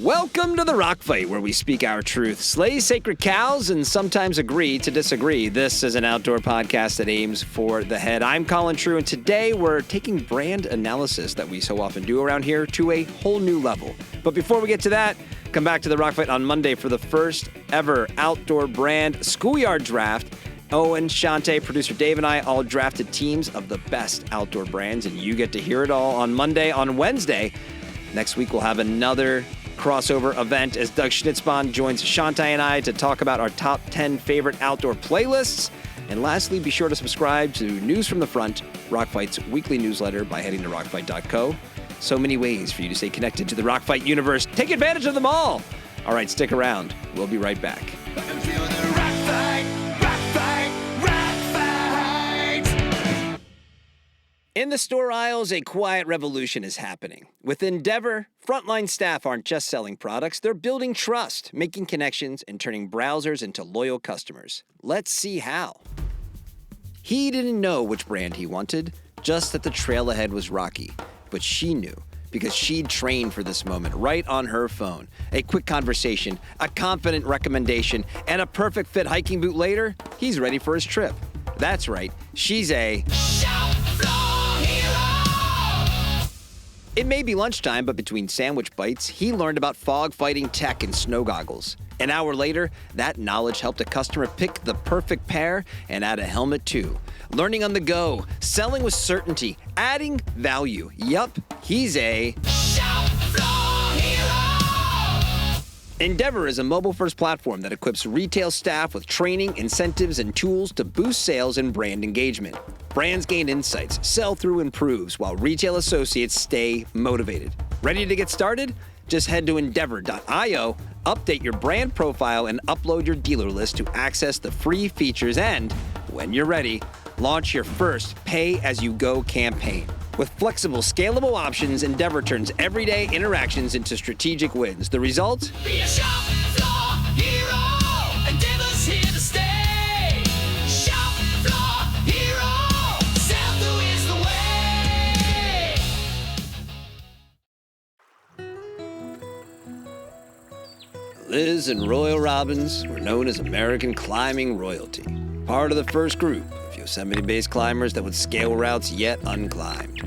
Welcome to the Rock Fight, where we speak our truth, slay sacred cows, and sometimes agree to disagree. This is an outdoor podcast that aims for the head. I'm Colin True, and today we're taking brand analysis that we so often do around here to a whole new level. But before we get to that, come back to the Rock Fight on Monday for the first ever outdoor brand schoolyard draft. Owen, Shante, producer Dave, and I all drafted teams of the best outdoor brands, and you get to hear it all on Monday. On Wednesday, next week we'll have another crossover event as Doug Schnitzbahn joins Shante and I to talk about our top 10 favorite outdoor playlists. And lastly, be sure to subscribe to News from the Front, Rockfight's weekly newsletter, by heading to rockfight.co. So many ways for you to stay connected to the Rockfight universe. Take advantage of them all. All right, stick around. We'll be right back. In the store aisles, a quiet revolution is happening. With Endeavor, frontline staff aren't just selling products, they're building trust, making connections, and turning browsers into loyal customers. Let's see how. He didn't know which brand he wanted, just that the trail ahead was rocky. But she knew, because she'd trained for this moment right on her phone. A quick conversation, a confident recommendation, and a perfect fit hiking boot later, he's ready for his trip. That's right, she's a It may be lunchtime, but between sandwich bites, he learned about fog fighting tech and snow goggles. An hour later, that knowledge helped a customer pick the perfect pair and add a helmet too. Learning on the go, selling with certainty, adding value. Yup, he's a Endeavor is a mobile-first platform that equips retail staff with training, incentives, and tools to boost sales and brand engagement. Brands gain insights, sell-through improves, while retail associates stay motivated. Ready to get started? Just head to endeavor.io, update your brand profile, and upload your dealer list to access the free features and, when you're ready, launch your first pay-as-you-go campaign. With flexible, scalable options, Endeavor turns everyday interactions into strategic wins. The result? Be a shop floor hero. Endeavor's here to stay. Shop floor hero. Sell-through is the way. Liz and Royal Robbins were known as American climbing royalty. Part of the first group of Yosemite-based climbers that would scale routes yet unclimbed.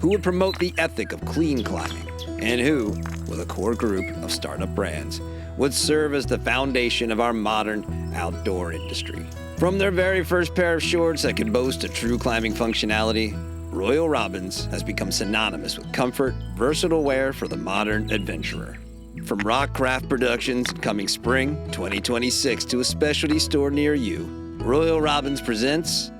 Who would promote the ethic of clean climbing, and who, with a core group of startup brands, would serve as the foundation of our modern outdoor industry. From their very first pair of shorts that could boast a true climbing functionality, Royal Robbins has become synonymous with comfort, versatile wear for the modern adventurer. From Rockcraft Productions coming spring 2026 to a specialty store near you, Royal Robbins presents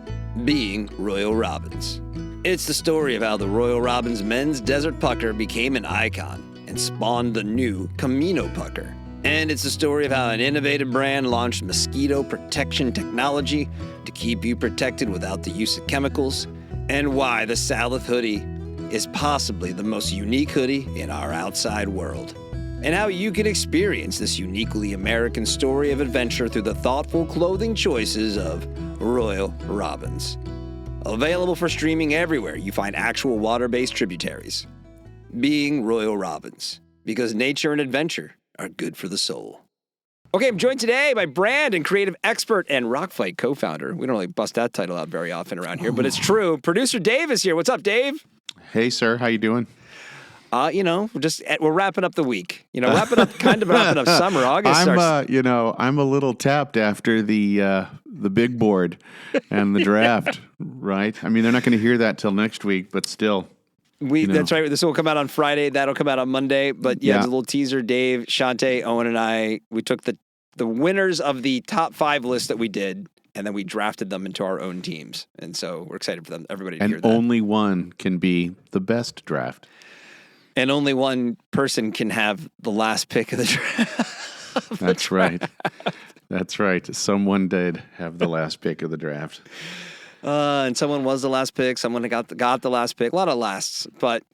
Being Royal Robbins. It's the story of how the Royal Robbins men's Desert Pucker became an icon and spawned the new Camino Pucker. And it's the story of how an innovative brand launched mosquito protection technology to keep you protected without the use of chemicals, and why the Salif hoodie is possibly the most unique hoodie in our outside world. And how you can experience this uniquely American story of adventure through the thoughtful clothing choices of Royal Robbins. Available for streaming everywhere you find actual water-based tributaries. Being Royal Robbins, because nature and adventure are good for the soul. Okay, I'm joined today by brand and creative expert and Rockfight co-founder. We don't really bust that title out very often around here, but it's true. Producer Dave is here. What's up, Dave? Hey, sir. How you doing? We're wrapping up the week. Wrapping up summer. August starts. I'm a little tapped after the big board and the draft, right? I mean, they're not going to hear that till next week, but still. That's right. This will come out on Friday. That'll come out on Monday. But yeah, it's a little teaser. Dave, Shante, Owen, and I, we took the winners of the top 5 list that we did, and then we drafted them into our own teams. And so we're excited for everybody to hear that. And only one can be the best draft. And only one person can have the last pick of the draft. That's right. That's right. Someone did have the last pick of the draft. And someone was the last pick. Someone got the last pick. A lot of lasts. But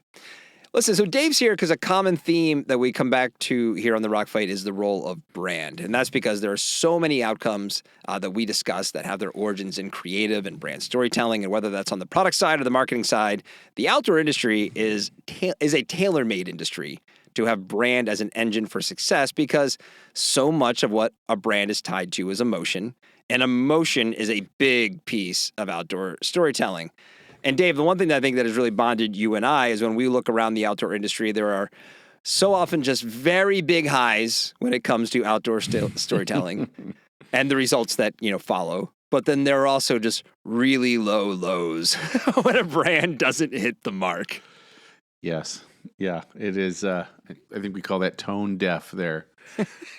listen, so Dave's here because a common theme that we come back to here on the Rock Fight is the role of brand. And that's because there are so many outcomes that we discuss that have their origins in creative and brand storytelling. And whether that's on the product side or the marketing side, the outdoor industry is a tailor-made industry to have brand as an engine for success because so much of what a brand is tied to is emotion. And emotion is a big piece of outdoor storytelling. And Dave, the one thing that I think that has really bonded you and I is when we look around the outdoor industry, there are so often just very big highs when it comes to outdoor storytelling and the results that, follow. But then there are also just really low lows when a brand doesn't hit the mark. Yes. Yeah, it is. I think we call that tone deaf there,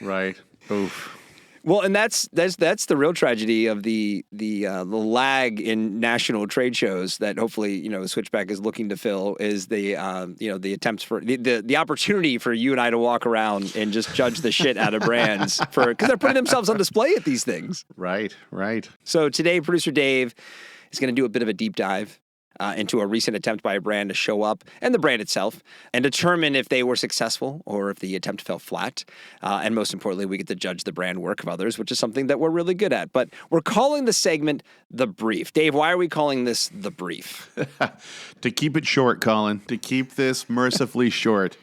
right? Oof. Well, and that's the real tragedy of the lag in national trade shows that hopefully Switchback is looking to fill is the the attempts for the opportunity for you and I to walk around and just judge the shit out of brands because they're putting themselves on display at these things. Right. So today, producer Dave is going to do a bit of a deep dive into a recent attempt by a brand to show up and the brand itself and determine if they were successful or if the attempt fell flat. And most importantly, we get to judge the brand work of others, which is something that we're really good at. But we're calling the segment The Brief. Dave, why are we calling this The Brief? To keep it short, Colin, to keep this mercifully short.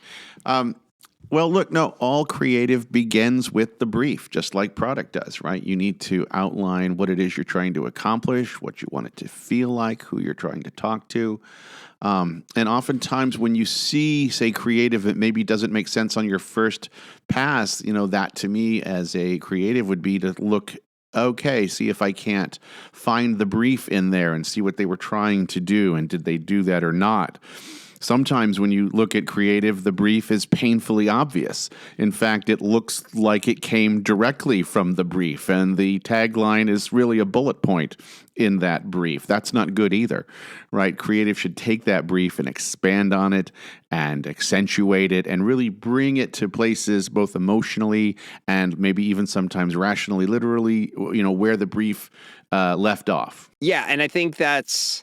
Well, look, no, all creative begins with the brief, just like product does, right? You need to outline what it is you're trying to accomplish, what you want it to feel like, who you're trying to talk to. And oftentimes when you see, say, creative, it maybe doesn't make sense on your first pass, that to me as a creative would be to look, okay, see if I can't find the brief in there and see what they were trying to do and did they do that or not. Sometimes when you look at creative, the brief is painfully obvious. In fact, it looks like it came directly from the brief, and the tagline is really a bullet point in that brief. That's not good either, right? Creative should take that brief and expand on it and accentuate it and really bring it to places both emotionally and maybe even sometimes rationally, literally, where the brief left off. Yeah, and I think that's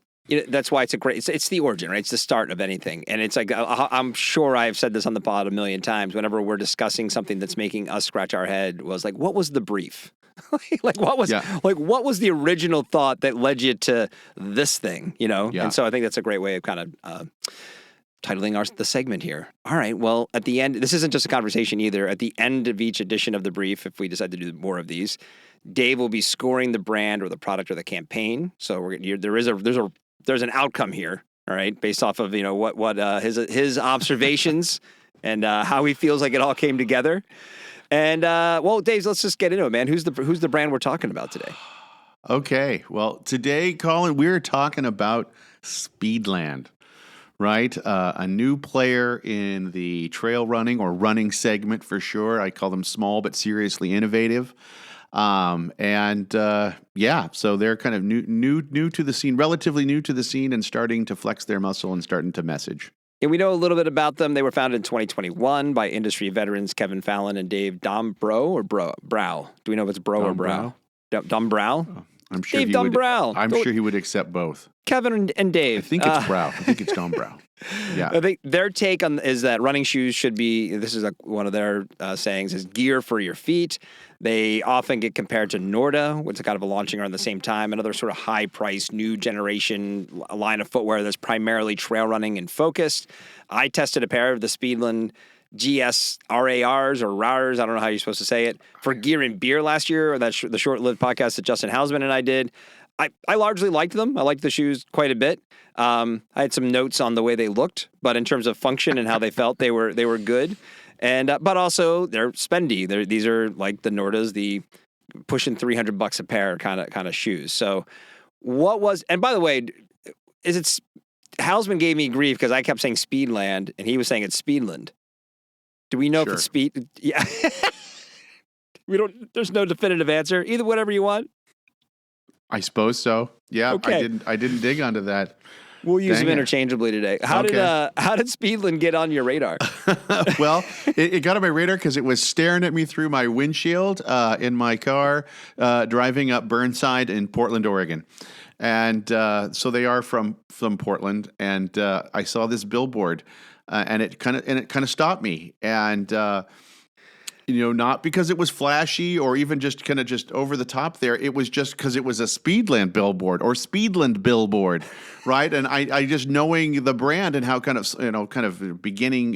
why it's the origin, right? It's the start of anything. And it's like, I'm sure I've said this on the pod a million times, whenever we're discussing something that's making us scratch our head was like, what was the brief? what was the original thought that led you to this thing, Yeah. And so I think that's a great way of kind of titling the segment here. All right. Well, at the end, this isn't just a conversation either. At the end of each edition of the brief, if we decide to do more of these, Dave will be scoring the brand or the product or the campaign. So there's an outcome here, all right, based off of what his observations and how he feels like it all came together. And Dave, let's just get into it, man. Who's the brand we're talking about today? Okay, well, today, Colin, we're talking about Speedland, right? A new player in the trail running or running segment for sure. I call them small but seriously innovative. So they're kind of new to the scene, relatively new to the scene, and starting to flex their muscle and starting to message. And we know a little bit about them. They were founded in 2021 by industry veterans Kevin Fallon and Dave Brow. Do we know if it's Bro or Brow? Brow? Oh, I'm sure Dave Brow. I'm sure he would accept both. Kevin and Dave. I think it's Brow. I think it's Don Brow. Yeah. I think their take on is that running shoes should be, this is one of their sayings, is gear for your feet. They often get compared to Norda, which is kind of a launching around the same time, another sort of high-priced, new generation line of footwear that's primarily trail running and focused. I tested a pair of the Speedland GS RARs or RARs, I don't know how you're supposed to say it, for Gear and Beer last year, the short-lived podcast that Justin Hausman and I did. I largely liked them. I liked the shoes quite a bit. I had some notes on the way they looked, but in terms of function and how they felt, they were good. And but also they're spendy. These are like the Nordas, the pushing $300 a pair kind of shoes. So and by the way, Hausman gave me grief because I kept saying Speedland and he was saying it's Speedland. Do we know if it's Speed? Yeah. There's no definitive answer. Either whatever you want. I suppose so. Yeah, okay. I didn't dig onto that. We'll use them interchangeably today. How did Speedland get on your radar? Well, it got on my radar because it was staring at me through my windshield in my car driving up Burnside in Portland, Oregon. And so they are from Portland, and I saw this billboard, and it kind of stopped me, and not because it was flashy or even just kind of just over the top there. It was just because it was a Speedland billboard or Speedland billboard, right? And I just knowing the brand and how kind of beginning,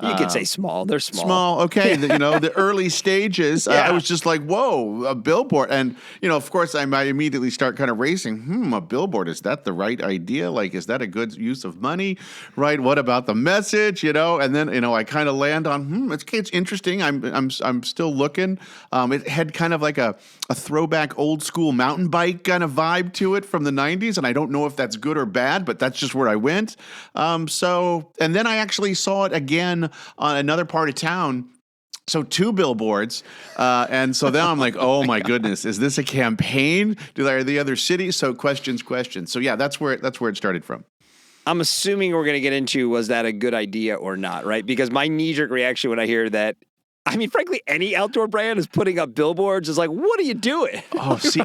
You could say small. They're small. Small, okay. The early stages, I was just like, whoa, a billboard. And, of course, I might immediately start kind of racing. A billboard, is that the right idea? Like, is that a good use of money? Right? What about the message? And then, I kind of land on, it's interesting. I'm still looking. It had kind of like a throwback old school mountain bike kind of vibe to it from the 90s. And I don't know if that's good or bad, but that's just where I went. And then I actually saw it again on another part of town. So 2 billboards. And so then I'm like, oh my goodness, is this a campaign? Are the other cities? So questions. So yeah, that's where it started from. I'm assuming we're going to get into, was that a good idea or not, right? Because my knee-jerk reaction when I hear that, I mean, frankly, any outdoor brand is putting up billboards is like, what are you doing? Oh, see,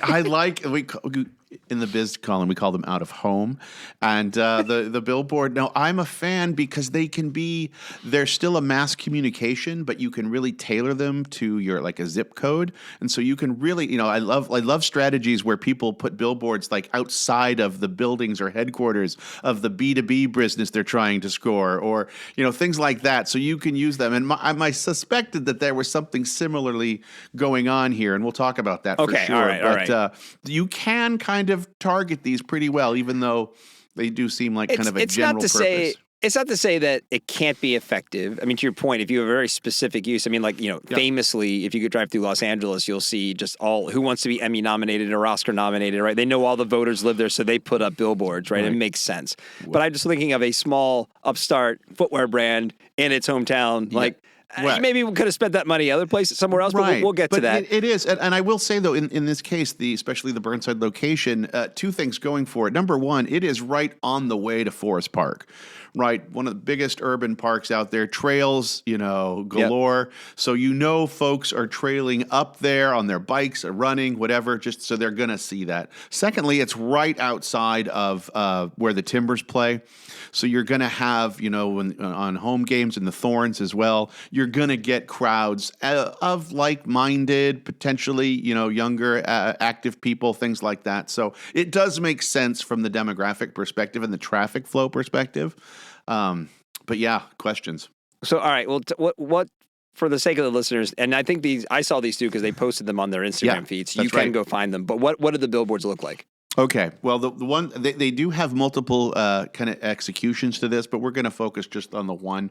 in the biz column, we call them out of home. And the billboard, now I'm a fan because they're still a mass communication, but you can really tailor them to your, like, a zip code. And so you can really, I love strategies where people put billboards like outside of the buildings or headquarters of the B2B business they're trying to score, or, things like that. So you can use them. And I suspected that there was something similarly going on here, and we'll talk about that for sure. All right. You can kind of target these pretty well, even though they do seem like kind of a general purpose. It's not to say that it can't be effective. I mean, to your point, if you have a very specific use, I mean, like, famously, if you could drive through Los Angeles, you'll see just all who wants to be Emmy nominated or Oscar nominated, right? They know all the voters live there, so they put up billboards, right? It makes sense. But I'm just thinking of a small upstart footwear brand in its hometown, like, Right. Maybe we could have spent that money other places, somewhere else, but we'll get to that. It is. And I will say, though, in this case, especially the Burnside location, 2 things going for it. Number one, it is right on the way to Forest Park, right? One of the biggest urban parks out there, trails, galore. Yep. So, folks are trailing up there on their bikes or running, whatever, just so they're going to see that. Secondly, it's right outside of where the Timbers play. So you're going to have, on home games in the Thorns as well, you're going to get crowds of like-minded, potentially, younger, active people, things like that. So it does make sense from the demographic perspective and the traffic flow perspective. But yeah, questions. So, all right, well, what for the sake of the listeners, and I think I saw these 2 because they posted them on their Instagram feeds. You can go find them. But what did the billboards look like? Okay. Well, the one they do have multiple kind of executions to this, but we're going to focus just on the one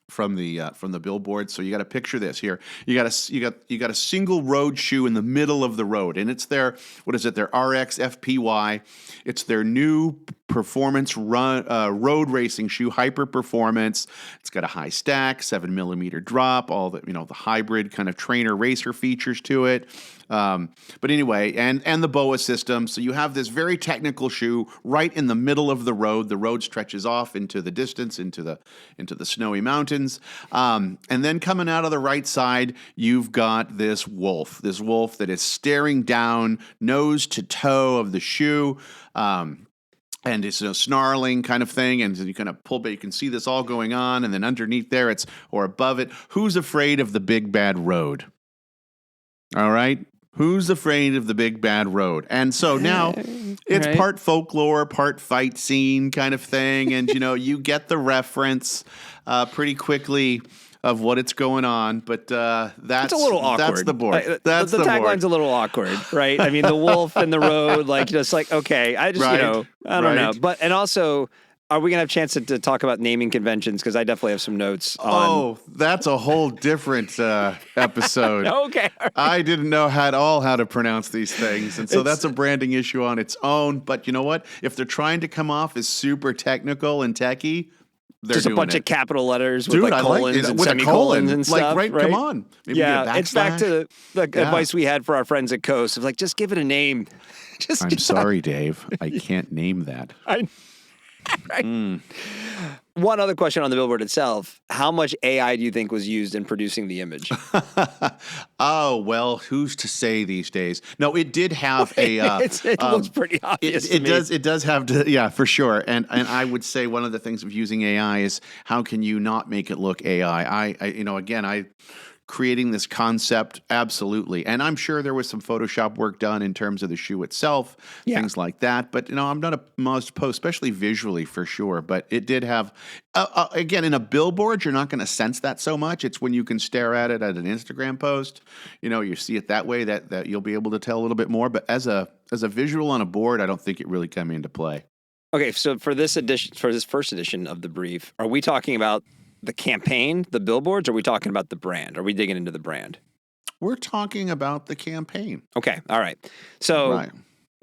from the billboard. So you got to picture this here. You got a single road shoe in the middle of the road, and it's their RX FPY. It's their new performance road racing shoe, hyper performance. It's got a high stack, 7mm drop, all the the hybrid kind of trainer racer features to it. But anyway, and the BOA system. So you have this very technical shoe right in the middle of the road. The road stretches off into the distance, into the snowy mountains. And then coming out of the right side, you've got this wolf that is staring down nose to toe of the shoe. And it's a snarling kind of thing, and you kind of pull back. You can see this all going on, and then underneath there, or above it, who's afraid of the big bad road? All right, who's afraid of the big bad road? And so now it's part folklore, part fight scene kind of thing, and you get the reference pretty quickly of what it's going on, but that's a little awkward. That's the board. The tagline's a little awkward, right? I mean, the wolf and the road, okay. I just, I don't know. But, and also, are we going to have a chance to talk about naming conventions? Because I definitely have some notes on. Oh, that's a whole different episode. Okay. Right. I didn't know how to pronounce these things. And so that's a branding issue on its own. But you know what? If they're trying to come off as super technical and techie, just a bunch of capital letters with colons and semicolons and stuff. Right? Come on. Maybe it's back to the advice we had for our friends at Coast. Of just give it a name. I'm sorry, Dave. I can't name that. One other question on the billboard itself. How much AI do you think was used in producing the image? Oh, well, who's to say these days? No, it did have it looks pretty obvious to me. It does have for sure. And I would say one of the things of using AI is how can you not make it look AI? I creating this concept, absolutely. And I'm sure there was some Photoshop work done in terms of the shoe itself, things like that. But, I'm not a most post, especially visually for sure. But it did have, again, in a billboard, you're not going to sense that so much. It's when you can stare at it at an Instagram post, you see it that way that you'll be able to tell a little bit more. But as a visual on a board, I don't think it really came into play. Okay, so for this first edition of the brief, are we talking about the campaign, the billboards, or are we talking about the brand? Are we digging into the brand? We're talking about the campaign. Okay, all right. So right.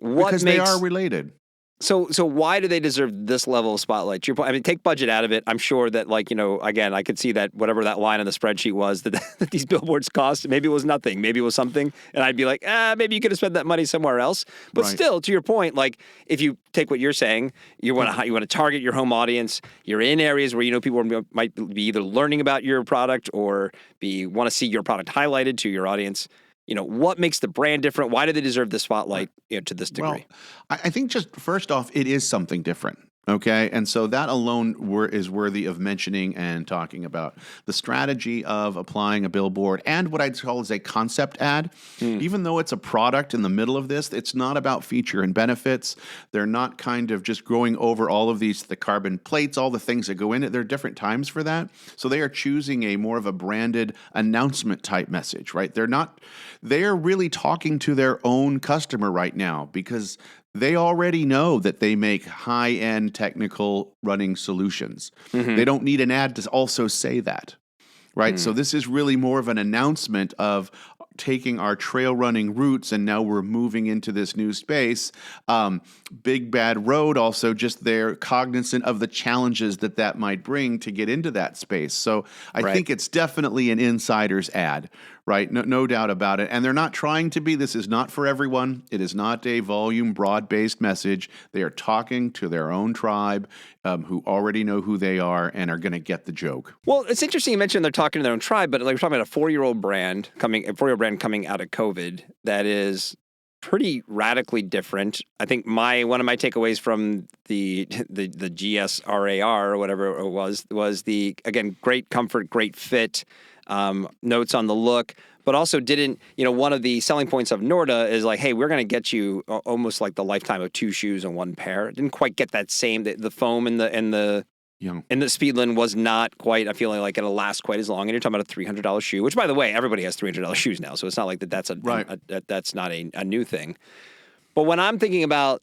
Because they are related. So why do they deserve this level of spotlight? To your point, I mean, take budget out of it. I'm sure that, again, I could see that whatever that line on the spreadsheet was that these billboards cost, maybe it was nothing, maybe it was something, and I'd be like, maybe you could have spent that money somewhere else. But still, to your point, if you take what you're saying, you want to target your home audience. You're in areas where people might be either learning about your product or want to see your product highlighted to your audience. What makes the brand different? Why do they deserve the spotlight to this degree? Well, I think just first off, it is something different. Okay. And so that alone is worthy of mentioning and talking about. The strategy of applying a billboard and what I'd call is a concept ad. Even though it's a product in the middle of this, it's not about feature and benefits. They're not kind of just going over all of the carbon plates, all the things that go in it. There are different times for that. So they are choosing a more of a branded announcement type message, right? They are really talking to their own customer right now because they already know that they make high-end technical running solutions. They don't need an ad to also say that, right? So this is really more of an announcement of taking our trail running roots and now we're moving into this new space. Big Bad Road also just they're cognizant of the challenges that might bring to get into that space. So I think it's definitely an insider's ad, right? No doubt about it. And they're not trying to be, this is not for everyone. It is not a volume, broad-based message. They are talking to their own tribe who already know who they are and are going to get the joke. Well, it's interesting you mentioned they're talking to their own tribe, but we're talking about a four-year-old brand coming out of COVID that is pretty radically different. I think one of my takeaways from the GSRAR or whatever it was the, again, great comfort, great fit, notes on the look, but also didn't, one of the selling points of Norda is like, hey, we're going to get you almost like the lifetime of two shoes and one pair. It didn't quite get that same, the foam and the Speedland was not quite, I feel like it'll last quite as long. And you're talking about a $300 shoe, which by the way, everybody has $300 shoes now. So it's not like that's that's not a new thing. But when I'm thinking about,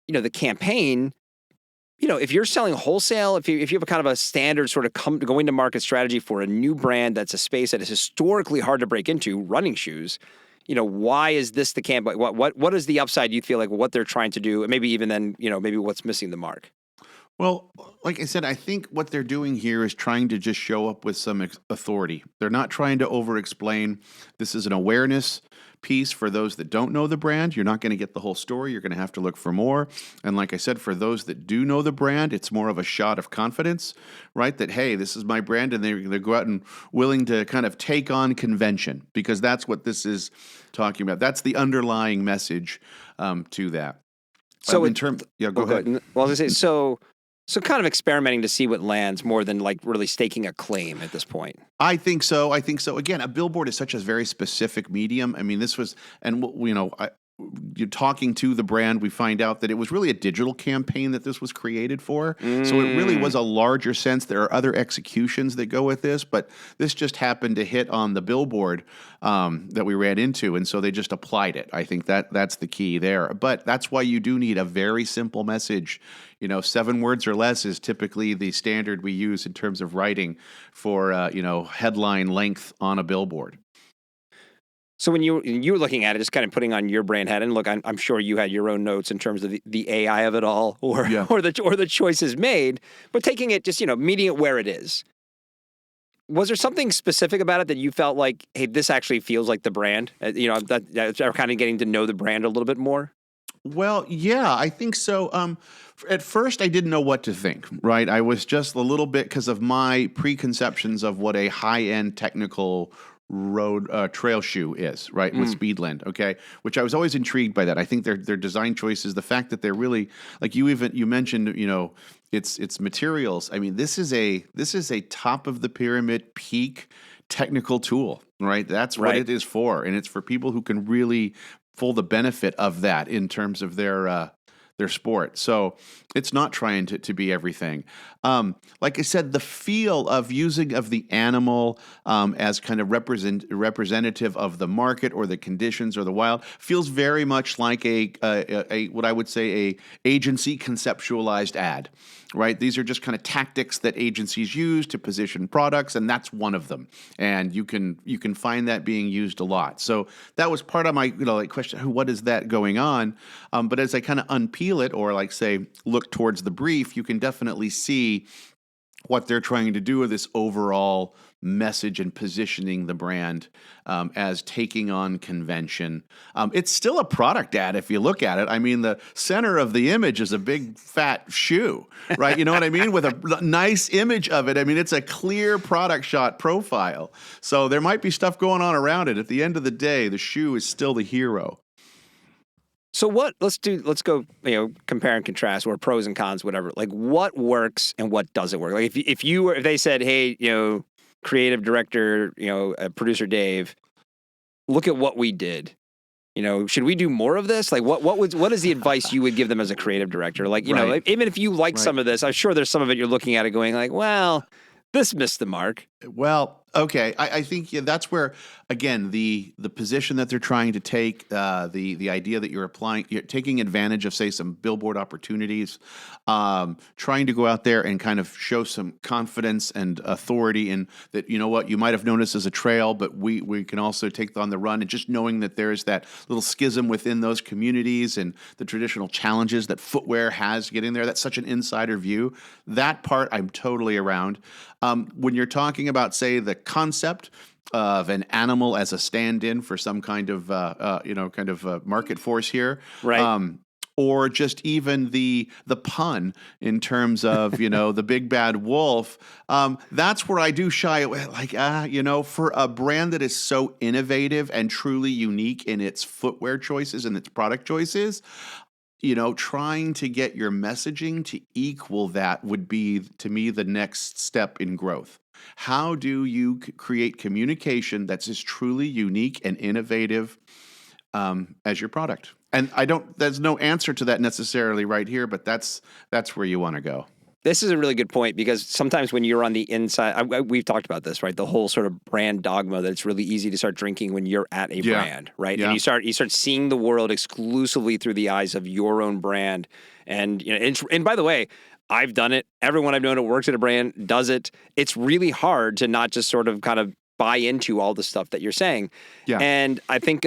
the campaign, if you're selling wholesale, if you have a kind of a standard sort of going to market strategy for a new brand that's a space that is historically hard to break into, running shoes, why is this the campaign? What is the upside you feel like what they're trying to do? And maybe even then, maybe what's missing the mark? Well, like I said, I think what they're doing here is trying to just show up with some authority. They're not trying to over-explain. This is an awareness piece for those that don't know the brand. You're not going to get the whole story. You're going to have to look for more. And like I said, for those that do know the brand, it's more of a shot of confidence, right? That, hey, this is my brand, and they go out and willing to kind of take on convention because that's what this is talking about. That's the underlying message to that. So go ahead. Well, I was going to say, so kind of experimenting to see what lands more than like really staking a claim at this point. I think so. Again, a billboard is such a very specific medium. I mean, this was, and you're talking to the brand, we find out that it was really a digital campaign that this was created for. So it really was a larger sense. There are other executions that go with this, but this just happened to hit on the billboard that we ran into, and so they just applied it. I think that's the key there. But that's why you do need a very simple message. 7 words or less is typically the standard we use in terms of writing for headline length on a billboard. So when you were looking at it, just kind of putting on your brand hat, and look, I'm sure you had your own notes in terms of the AI of it all, or the choices made, but taking it just meeting it where it is. Was there something specific about it that you felt like, hey, this actually feels like the brand? That kind of getting to know the brand a little bit more. Well, yeah, I think so. At first, I didn't know what to think, right? I was just a little bit because of my preconceptions of what a high-end technical road trail shoe is, right? With Speedland, okay? Which I was always intrigued by that. I think their design choices, the fact that they're really like you mentioned, it's materials. I mean, this is a top of the pyramid peak technical tool, right? That's what it is for, and it's for people who can really full the benefit of that in terms of their sport. So it's not trying to be everything. Like I said, the feel of using of the animal as kind of representative of the market or the conditions or the wild feels very much like a what I would say a agency conceptualized ad, right? These are just kind of tactics that agencies use to position products, and that's one of them. And you can find that being used a lot. So that was part of my question: what is that going on? But as I kind of unpeel it, or like say look towards the brief, you can definitely see what they're trying to do with this overall message and positioning the brand as taking on convention. It's still a product ad if you look at it. I mean, the center of the image is a big fat shoe, right? You know what I mean? With a nice image of it. I mean, it's a clear product shot profile. So there might be stuff going on around it. At the end of the day, the shoe is still the hero. So let's go, compare and contrast, or pros and cons, whatever. Like, what works and what doesn't work? Like, if they said, hey, creative director, producer Dave, look at what we did. Should we do more of this? Like, what is the advice you would give them as a creative director? Like, even if you like some of this, I'm sure there's some of it you're looking at it going like, well, this missed the mark. Well, okay. I think that's where, again, the position that they're trying to take, the idea that you're taking advantage of, say, some billboard opportunities, trying to go out there and kind of show some confidence and authority in that, what you might have noticed as a trail, but we can also take on the run, and just knowing that there's that little schism within those communities and the traditional challenges that footwear has getting there. That's such an insider view. That part I'm totally around. When you're talking about, say, the concept of an animal as a stand-in for some kind of market force here, right? Or just even the pun in terms of the big bad wolf. That's where I do shy away. Like for a brand that is so innovative and truly unique in its footwear choices and its product choices, trying to get your messaging to equal that would be, to me, the next step in growth. How do you create communication that's as truly unique and innovative as your product? And there's no answer to that necessarily right here, but that's where you want to go. This is a really good point, because sometimes when you're on the inside, we've talked about this, right? The whole sort of brand dogma that it's really easy to start drinking when you're at a brand, right? Yeah. And you start seeing the world exclusively through the eyes of your own brand. And and by the way, I've done it. Everyone I've known who works at a brand does it. It's really hard to not just sort of kind of buy into all the stuff that you're saying. Yeah. And I think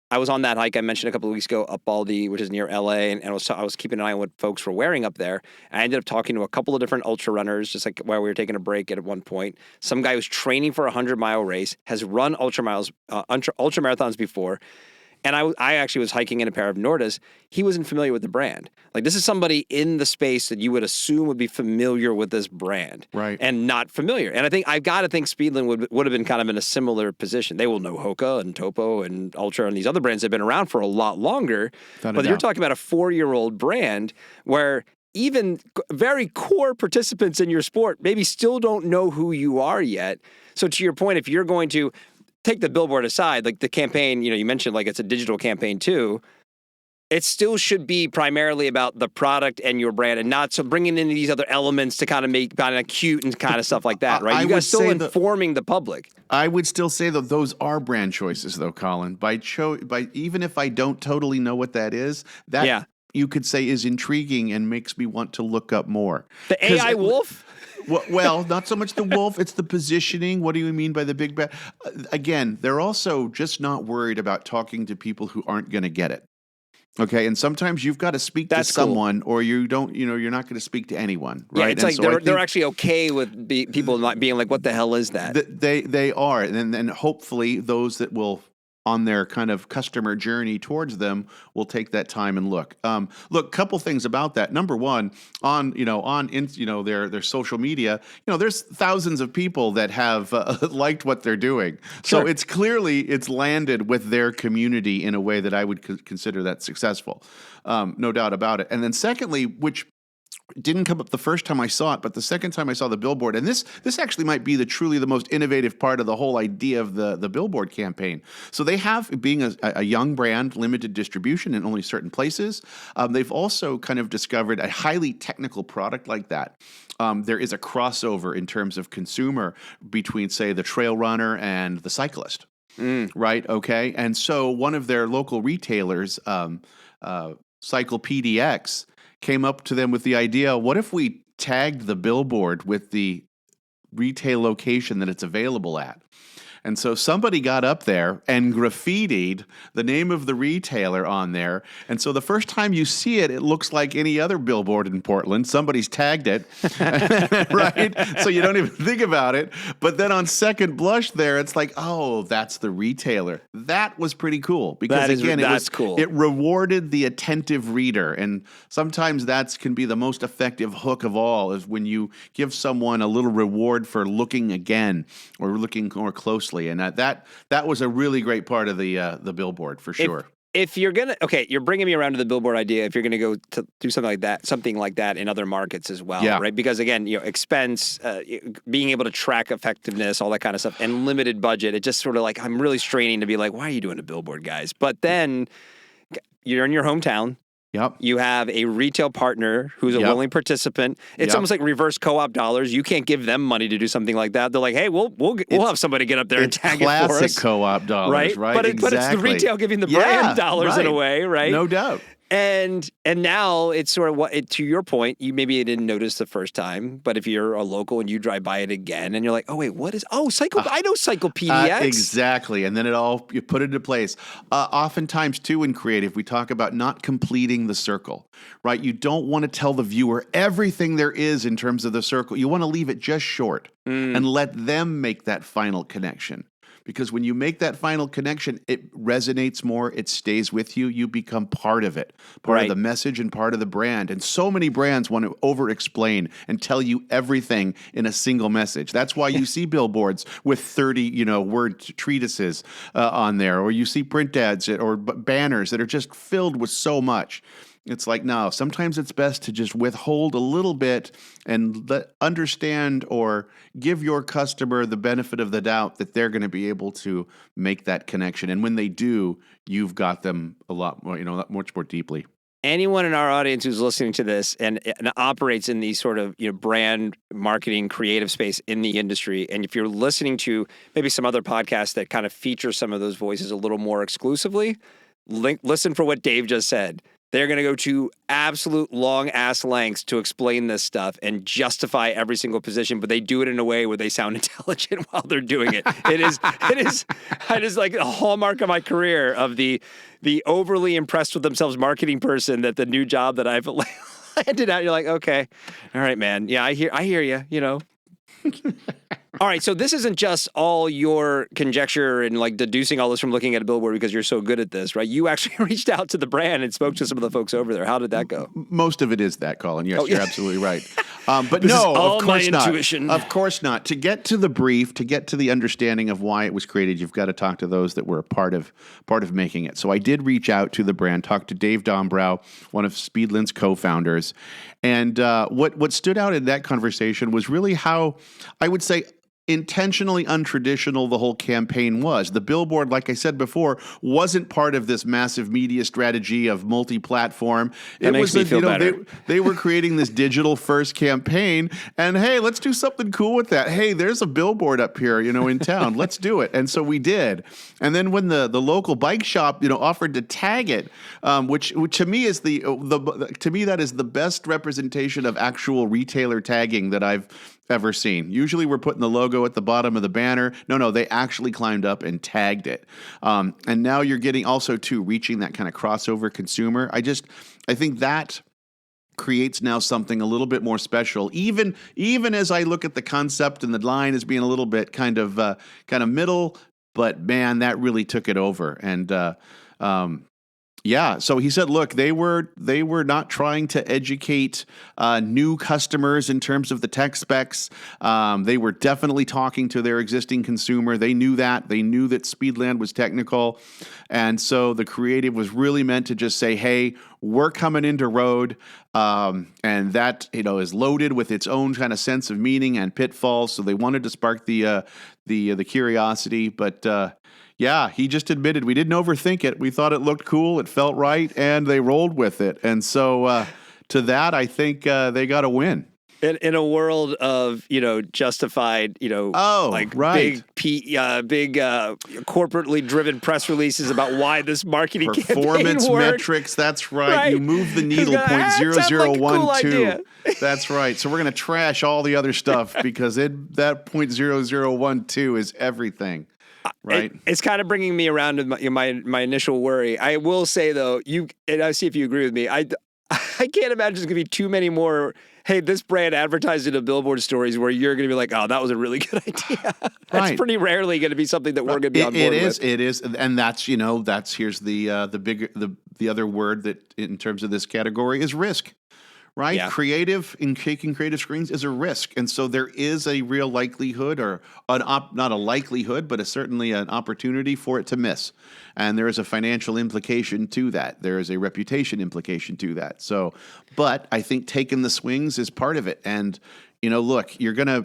I was on that hike I mentioned a couple of weeks ago up Baldy, which is near LA, and I was keeping an eye on what folks were wearing up there. I ended up talking to a couple of different ultra runners, just like while we were taking a break at one point. Some guy who's training for a 100-mile race, has run ultra marathons before. And I actually was hiking in a pair of Nordas. He wasn't familiar with the brand. Like, this is somebody in the space that you would assume would be familiar with this brand. Right. And not familiar. And I've got to think Speedland would have been kind of in a similar position. They will know Hoka and Topo and Ultra and these other brands that have been around for a lot longer. But you're talking about a 4-year-old brand where even very core participants in your sport maybe still don't know who you are yet. So to your point, if you're going to take the billboard aside, like the campaign, you mentioned like it's a digital campaign too. It still should be primarily about the product and your brand, and not so bringing in these other elements to kind of make kind of cute and kind of stuff like that, right? You guys still informing the public. I would still say that those are brand choices, though, Colin. By even if I don't totally know what that is, you could say is intriguing and makes me want to look up more. The AI wolf. Well, not so much the wolf, it's the positioning. What do you mean by the big bad? Again, they're also just not worried about talking to people who aren't going to get it. Okay, and sometimes you've got to speak to someone, or you don't. You're not going to speak to anyone. Right? Yeah, it's like they're actually okay with people not being like, "What the hell is that?" They are, and then hopefully those that will, on their kind of customer journey towards them, will take that time and look. Couple things about that. Number one, on their social media, there's thousands of people that have liked what they're doing. Sure. So it's landed with their community in a way that I would consider that successful. No doubt about it. And then secondly, which didn't come up the first time I saw it, but the second time I saw the billboard, and this actually might be truly the most innovative part of the whole idea of the billboard campaign. So they have, being a young brand, limited distribution in only certain places. They've also kind of discovered a highly technical product like that. There is a crossover in terms of consumer between, say, the trail runner and the cyclist. Right. Okay. And so one of their local retailers, Cycle PDX, came up to them with the idea, what if we tagged the billboard with the retail location that it's available at? And so somebody got up there and graffitied the name of the retailer on there. And so the first time you see it, it looks like any other billboard in Portland. Somebody's tagged it, right? So you don't even think about it. But then on second blush there, it's like, oh, that's the retailer. That was pretty cool because, that's cool. It rewarded the attentive reader. And sometimes that can be the most effective hook of all, is when you give someone a little reward for looking again or looking more closely. And that was a really great part of the billboard for sure. If you're you're bringing me around to the billboard idea. If you're gonna go to do something like that in other markets as well, right? Because again, expense, being able to track effectiveness, all that kind of stuff, and limited budget. It just sort of like, I'm really straining to be like, why are you doing a billboard, guys? But then you're in your hometown. Yep. You have a retail partner who's a willing participant. It's almost like reverse co-op dollars. You can't give them money to do something like that. They're like, hey, we'll have somebody get up there and tag it for us. Classic co-op dollars, right? But it's the retail giving the brand dollars in a way, right? No doubt. And now it's sort of to your point, you maybe didn't notice the first time, but if you're a local and you drive by it again and you're like, oh wait, I know Cycle PDX. Exactly. And then you put it into place. Oftentimes too in creative, we talk about not completing the circle, right? You don't want to tell the viewer everything there is in terms of the circle. You want to leave it just short and let them make that final connection. Because when you make that final connection, it resonates more, it stays with you, you become part of it, part of the message and part of the brand. And so many brands want to over-explain and tell you everything in a single message. That's why you see billboards with 30, word treatises on there, or you see print ads or banners that are just filled with so much. It's like, no, sometimes it's best to just withhold a little bit and understand or give your customer the benefit of the doubt that they're going to be able to make that connection. And when they do, you've got them a lot more, much more deeply. Anyone in our audience who's listening to this and operates in these sort of brand marketing creative space in the industry, and if you're listening to maybe some other podcasts that kind of feature some of those voices a little more exclusively, listen for what Dave just said. They're going to go to absolute long-ass lengths to explain this stuff and justify every single position, but they do it in a way where they sound intelligent while they're doing it. It is like a hallmark of my career of the overly impressed with themselves marketing person that the new job that I've landed at, you're like, okay, all right, man. Yeah, I hear you, All right, so this isn't just all your conjecture and like deducing all this from looking at a billboard because you're so good at this, right? You actually reached out to the brand and spoke to some of the folks over there. How did that go? Most of it is that, Colin. Yes, you're absolutely right. But this no, is all of course my not. intuition. Of course not. To get to the brief, to get to the understanding of why it was created, you've got to talk to those that were a part of making it. So I did reach out to the brand, talk to Dave Dombrow, one of Speedland's co-founders, and what stood out in that conversation was really how I would say intentionally untraditional the whole campaign was. The billboard, like I said before, wasn't part of this massive media strategy of multi-platform. That makes me feel better. They were creating this digital-first campaign, and hey, let's do something cool with that. Hey, there's a billboard up here, in town. Let's do it. And so we did. And then when the local bike shop, offered to tag it, which to me is that is the best representation of actual retailer tagging that I've ever seen. Usually we're putting the logo at the bottom of the banner. No, they actually climbed up and tagged it. And now you're getting also reaching that kind of crossover consumer. I think that creates now something a little bit more special. Even as I look at the concept and the line as being a little bit kind of middle, but man, that really took it over. And Yeah. So he said, look, they were not trying to educate new customers in terms of the tech specs. They were definitely talking to their existing consumer. They knew that. They knew that Speedland was technical. And so the creative was really meant to just say, hey, we're coming into road. And that, is loaded with its own kind of sense of meaning and pitfalls. So they wanted to spark the curiosity. But yeah, he just admitted we didn't overthink it. We thought it looked cool, it felt right, and they rolled with it. And so to that, I think they got a win. In a world of, justified, big corporately driven press releases about why this marketing performance campaign worked. Metrics, that's right. You move the needle 0.0012. That's right. So we're going to trash all the other stuff because that 0.0012 is everything. Right. It's kind of bringing me around to my initial worry. I will say, though, and I'll see if you agree with me. I can't imagine there's going to be too many more, hey, this brand advertised in a Billboard stories where you're going to be like, oh, that was a really good idea. That's pretty rarely going to be something that we're going to be on board with. It is. And that's, here's the other word that in terms of this category is risk. Right? Yeah. Taking creative screens is a risk. And so there is a real likelihood not a likelihood, but certainly an opportunity for it to miss. And there is a financial implication to that. There is a reputation implication to that. So, but I think taking the swings is part of it. And, look,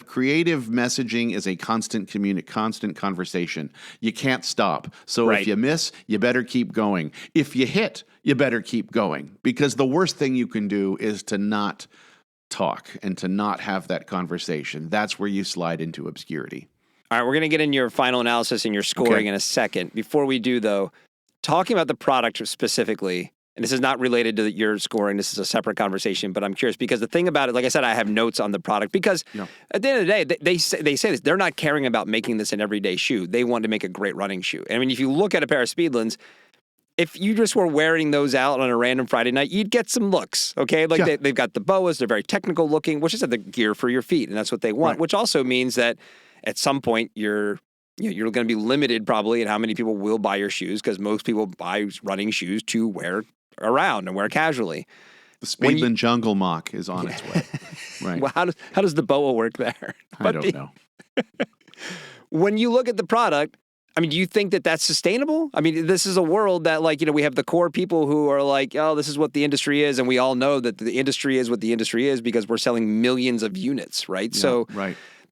creative messaging is a constant conversation. You can't stop. So if you miss, you better keep going. If you hit, you better keep going, because the worst thing you can do is to not talk and to not have that conversation. That's where you slide into obscurity. All right, we're going to get in your final analysis and your scoring in a second. Before we do, though, talking about the product specifically, and this is not related to your scoring, this is a separate conversation, but I'm curious because the thing about it, like I said, I have notes on the product because at the end of the day, they say this, they're not caring about making this an everyday shoe. They want to make a great running shoe. I mean, if you look at a pair of Speedlands, if you just were wearing those out on a random Friday night, you'd get some looks, okay? Like they've got the boas, they're very technical looking, which is the gear for your feet, and that's what they want, which also means that at some point you're going to be limited probably in how many people will buy your shoes because most people buy running shoes to wear around and wear casually. The Speedland Jungle Mock is on its way. Right. Well, how does the boa work there? I don't know. When you look at the product, I mean, do you think that that's sustainable? I mean, this is a world that, we have the core people who are like, oh, this is what the industry is. And we all know that the industry is what the industry is because we're selling millions of units, right? So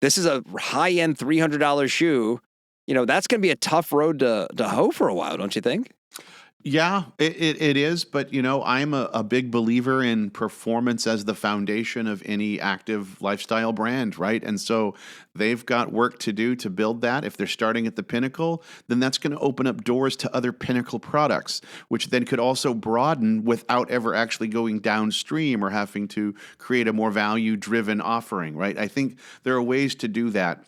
this is a high-end $300 shoe. That's going to be a tough road to hoe for a while, don't you think? Yeah, it is. But, I'm a big believer in performance as the foundation of any active lifestyle brand, right? And so they've got work to do to build that. If they're starting at the pinnacle, then that's going to open up doors to other pinnacle products, which then could also broaden without ever actually going downstream or having to create a more value-driven offering, right? I think there are ways to do that.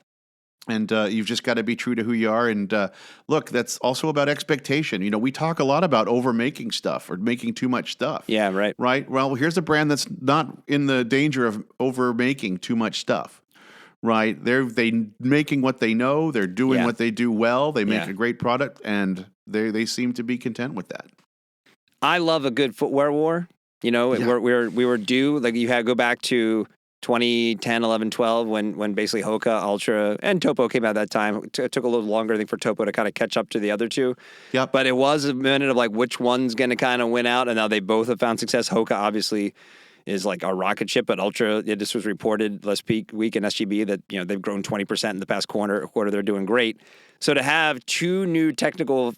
And you've just got to be true to who you are. And look, that's also about expectation. We talk a lot about over-making stuff or making too much stuff. Yeah, right. Right? Well, here's a brand that's not in the danger of over-making too much stuff. Right? They're making what they know. They're doing what they do well. They make a great product, and they seem to be content with that. I love a good footwear war. We were due. Like you had to go back to 2010, 11, 12, when basically Hoka, Ultra, and Topo came out at that time. It took a little longer, I think, for Topo to kind of catch up to the other two. Yep. But it was a minute of which one's going to kind of win out, and now they both have found success. Hoka obviously is like a rocket ship, but Ultra, this was reported last week in SGB that they've grown 20% in the past quarter. They're doing great. So to have two new technical,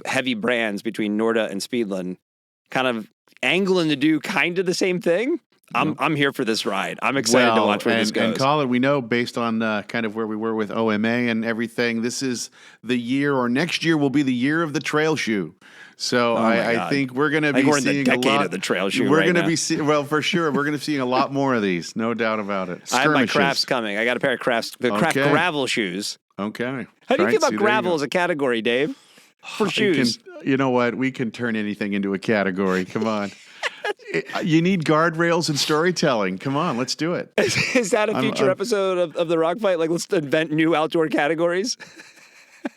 heavy brands between Norda and Speedland, kind of angling to do kind of the same thing. I'm here for this ride. I'm excited to watch where this goes. And Colin, we know based on kind of where we were with OMA and everything, this is the year, or next year will be the year of the trail shoe. So I think we're going to be seeing a decade of the trail shoe. We're going to be for sure. We're going to be seeing a lot more of these, no doubt about it. I have my Crafts coming. I got a pair of Craft gravel shoes. Okay. How do you feel about gravel as a category, Dave? For shoes. You know what? We can turn anything into a category. Come on. You need guardrails and storytelling. Come on, let's do it. Is that a future episode of the Rock Fight? Let's invent new outdoor categories?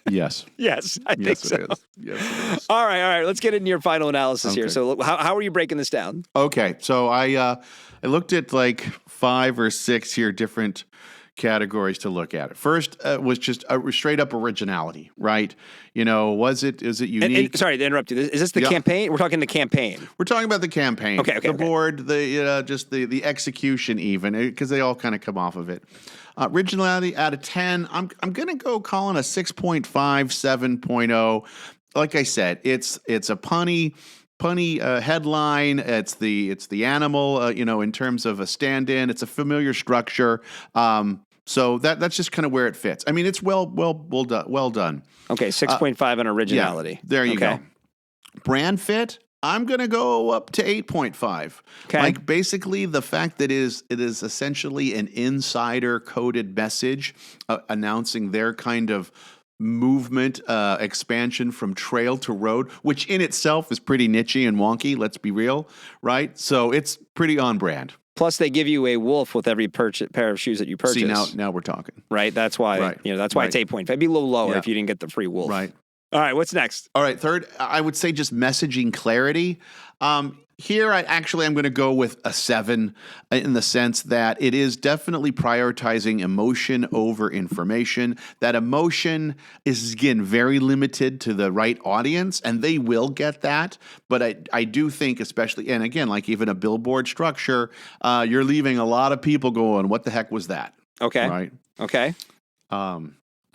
Yes. Yes, I think Yes, so. it is. Yes, it is. All right. Let's get into your final analysis here. Okay. So how are you breaking this down? Okay, so I looked at like 5 or 6 here different categories to look at. First was just a straight up originality, right? Is it unique? Sorry to interrupt you. Is this the Yeah. campaign? We're talking the campaign. We're talking about the campaign, Okay, the board, just the execution, even because they all kind of come off of it. Originality out of 10, I'm gonna go calling a 6.5, 7.0. Like I said, it's a punny headline. It's the animal, in terms of a stand-in. It's a familiar structure. So that's just kind of where it fits. I mean, it's well done. Okay, 6.5 on originality. Yeah, there you go. Brand fit, I'm going to go up to 8.5. Okay. Like basically the fact that it is essentially an insider coded message announcing their kind of movement expansion from trail to road, which in itself is pretty nichey and wonky, let's be real, right? So it's pretty on brand. Plus, they give you a wolf with every pair of shoes that you purchase. See, now we're talking. Right? That's why, that's why it's 8.5. It'd be a little lower if you didn't get the free wolf. Right. All right, what's next? All right, third, I would say just messaging clarity. Here, I'm going to go with a 7 in the sense that it is definitely prioritizing emotion over information. That emotion is, again, very limited to the right audience, and they will get that. But I do think, especially, and again, like even a billboard structure, you're leaving a lot of people going, what the heck was that? Okay. Right? Okay.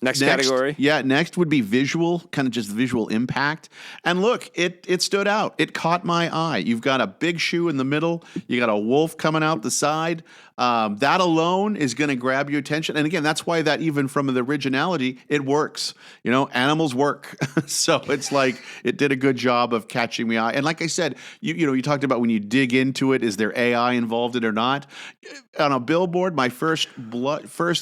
Next category? Yeah, next would be visual, kind of just visual impact. And look, it stood out. It caught my eye. You've got a big shoe in the middle. You got a wolf coming out the side. That alone is going to grab your attention. And again, that's why that even from the originality, it works. Animals work. So it's like it did a good job of catching my eye. And like I said, you talked about when you dig into it, is there AI involved in it or not? On a billboard, my first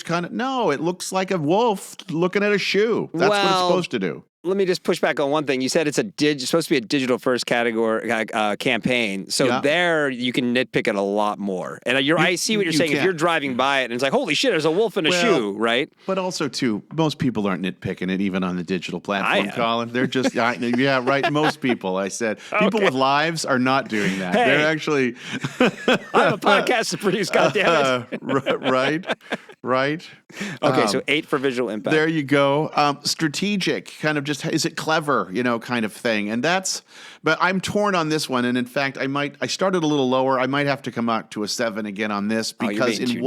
kind of, no, it looks like a wolf looking at a shoe. That's what it's supposed to do. Let me just push back on one thing. You said it's supposed to be a digital first category campaign. So there you can nitpick it a lot more. And I see what you're saying. If you're driving by it and it's like, holy shit, there's a wolf in a shoe, right? But also too, most people aren't nitpicking it even on the digital platform, Colin. They're just yeah, right. Most people, I said, people with lives are not doing that. Hey. They're actually. I have a podcast to produce. Goddammit. Right. Okay, so 8 for visual impact. There you go. Strategic, kind of just, is it clever, kind of thing. And but I'm torn on this one. And in fact, I started a little lower. I might have to come out to a 7 again on this because in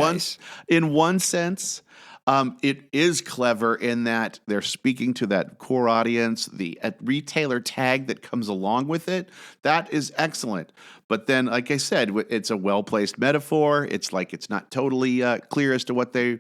one sense, it is clever in that they're speaking to that core audience, the retailer tag that comes along with it. That is excellent. But then, like I said, it's a well-placed metaphor. It's like it's not totally clear as to what they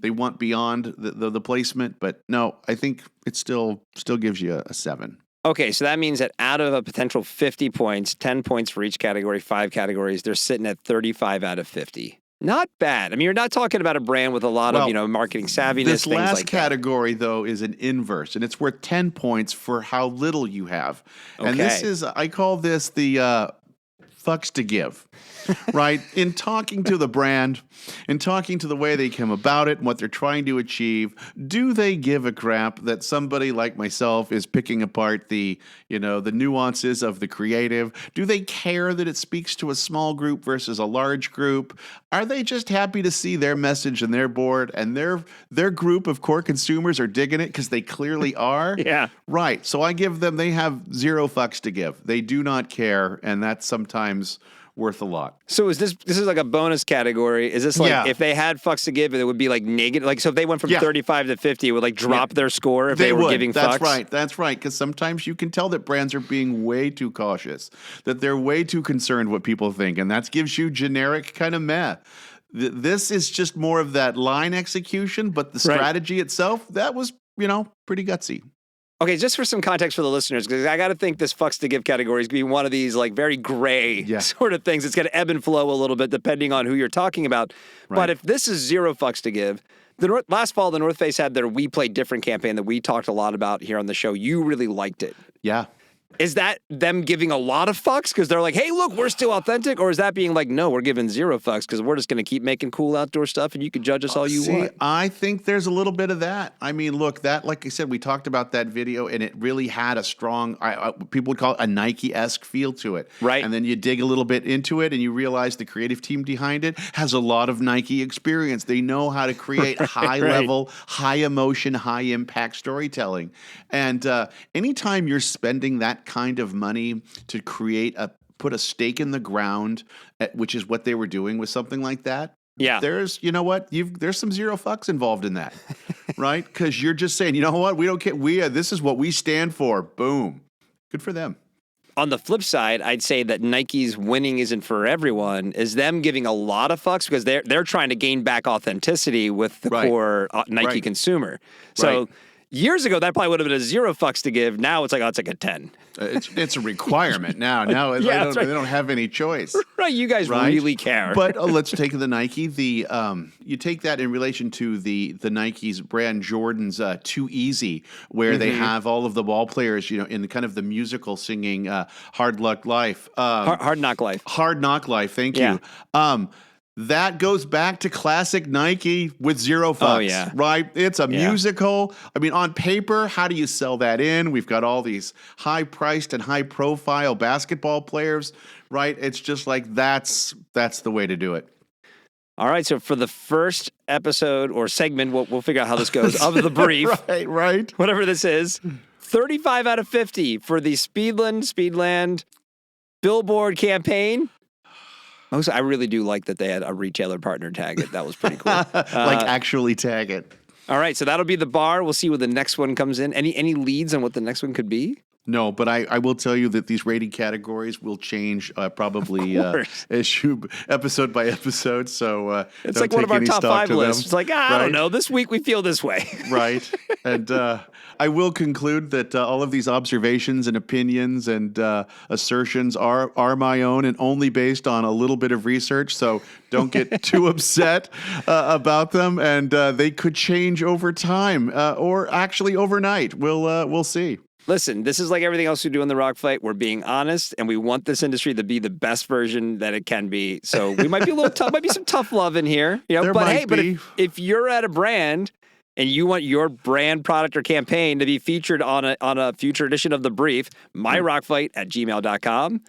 want beyond the placement. But no, I think it still gives you a 7. Okay, so that means that out of a potential 50 points, 10 points for each category, 5 categories, they're sitting at 35 out of 50. Not bad. I mean, you're not talking about a brand with a lot of, marketing savviness, this things last like category, though, is an inverse, and it's worth 10 points for how little you have. Okay. And this is, I call this the fucks to give, right? In talking to the brand, in talking to the way they come about it and what they're trying to achieve, do they give a crap that somebody like myself is picking apart the nuances of the creative? Do they care that it speaks to a small group versus a large group? Are they just happy to see their message and their board and their group of core consumers are digging it because they clearly are? Yeah. Right. So they have 0 fucks to give. They do not care, and that's sometimes worth a lot. So this is like a bonus category? Is this like if they had fucks to give, it would be like negative? Like, so if they went from 35 to 50, it would like drop their score if they were giving fucks? That's right. Because sometimes you can tell that brands are being way too cautious, that they're way too concerned what people think, and that gives you generic kind of meh. This is just more of that line execution, but the strategy itself, that was, pretty gutsy. Okay, just for some context for the listeners, because I got to think this fucks to give category is going to be one of these like very gray sort of things. It's going to ebb and flow a little bit depending on who you're talking about. Right. But if this is 0 fucks to give, last fall, the North Face had their We Play Different campaign that we talked a lot about here on the show. You really liked it. Yeah. Is that them giving a lot of fucks because they're like, hey, look, we're still authentic? Or is that being like, no, we're giving zero fucks because we're just going to keep making cool outdoor stuff and you can judge us all you want? I think there's a little bit of that. I mean, look, that, like I said, we talked about that video and it really had a strong, people would call it a Nike-esque feel to it. Right. And then you dig a little bit into it and you realize the creative team behind it has a lot of Nike experience. They know how to create high level, high emotion, high impact storytelling. And anytime you're spending that kind of money to put a stake in the ground, which is what they were doing with something like that. Yeah. There's, you know what? There's some zero fucks involved in that, right? Because you're just saying, you know what? We don't care. This is what we stand for. Boom. Good for them. On the flip side, I'd say that Nike's winning isn't for everyone is them giving a lot of fucks because they're trying to gain back authenticity with the core Nike consumer. So years ago, that probably would have been a zero fucks to give. Now it's like a 10. It's a requirement now. Now they don't have any choice. Right, you guys really care. But let's take the Nike. You take that in relation to the Nike's brand Jordan's Too Easy, where they have all of the ball players, in kind of the musical singing Hard Luck Life. Hard Knock Life. Hard Knock Life, thank you. That goes back to classic Nike with zero fucks. Oh, yeah. Right? It's a musical. I mean, on paper, how do you sell that in? We've got all these high-priced and high-profile basketball players, right? It's just like that's the way to do it. All right, so for the first episode or segment, we'll figure out how this goes, of the brief. Right. Whatever this is. 35 out of 50 for the Speedland Billboard campaign. I really do like that they had a retailer partner tag it. That was pretty cool. Actually tag it. All right, so that'll be the bar. We'll see where the next one comes in. Any leads on what the next one could be? No, but I will tell you that these rating categories will change probably episode by episode. So it's like one of our top 5 lists. It's like, I don't know. This week we feel this way. Right. And I will conclude that all of these observations and opinions and assertions are my own and only based on a little bit of research. So don't get too upset about them. And they could change over time or actually overnight. We'll see. Listen, this is like everything else we do in the Rock Fight. We're being honest, and we want this industry to be the best version that it can be. So we might be a little tough. Might be some tough love in here, But if you're at a brand and you want your brand, product, or campaign to be featured on a future edition of the brief, myrockfight@gmail.com.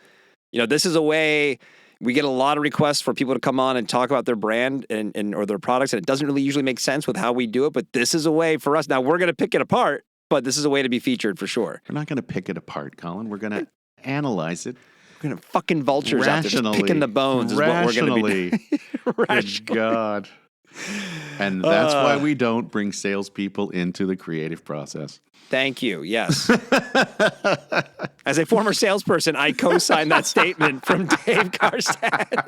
This is a way. We get a lot of requests for people to come on and talk about their brand or their products, and it doesn't really usually make sense with how we do it. But this is a way for us. Now we're going to pick it apart. But this is a way to be featured for sure. We're not going to pick it apart, Colin. We're going to analyze it. We're going to fucking vultures out there just picking the bones is what we're going to be doing. Good God. And that's why we don't bring salespeople into the creative process. Thank you. Yes. As a former salesperson, I co-signed that statement from Dave Karstad.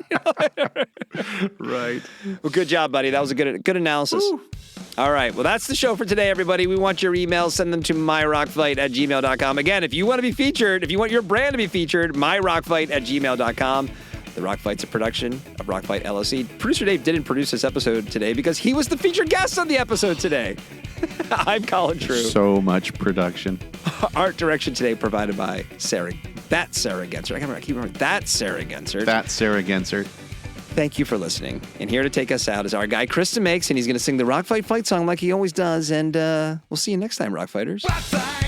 Right. Well, good job, buddy. That was a good analysis. Ooh. All right. Well, that's the show for today, everybody. We want your emails. Send them to myrockfight@gmail.com. Again, if you want to be featured, if you want your brand to be featured, myrockfight@gmail.com. The Rock Fight's a production of Rock Fight LLC. Producer Dave didn't produce this episode today because he was the featured guest on the episode today. I'm Colin True. So much production. Art direction today provided by Sarah. That's Sarah Gensert. I keep remembering. That's Sarah Gensert. That's Sarah Gensert. Thank you for listening. And here to take us out is our guy, Krista Makes, and he's going to sing the Rock Fight fight song like he always does. And we'll see you next time, Rock Fighters. Rock Fight!